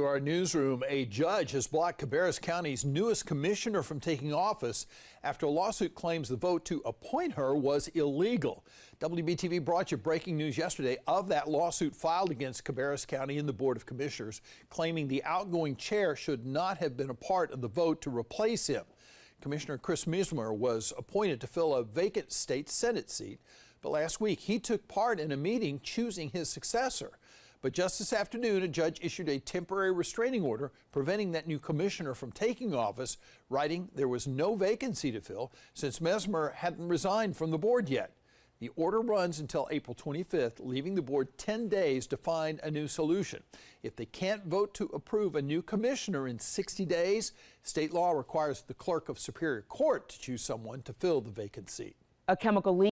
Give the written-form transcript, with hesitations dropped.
To our newsroom, a judge has blocked Cabarrus County's newest commissioner from taking office after a lawsuit claims the vote to appoint her was illegal. WBTV brought you breaking news yesterday of that lawsuit filed against Cabarrus County and the Board of Commissioners, claiming the outgoing chair should not have been a part of the vote to replace him. Commissioner Chris Mismer was appointed to fill a vacant state Senate seat, but last week he took part in a meeting choosing his successor. But just this afternoon, a judge issued a temporary restraining order preventing that new commissioner from taking office, writing there was no vacancy to fill since Mesmer hadn't resigned from the board yet. The order runs until April 25th, leaving the board 10 days to find a new solution. If they can't vote to approve a new commissioner in 60 days, state law requires the clerk of Superior Court to choose someone to fill the vacant seat. A chemical leak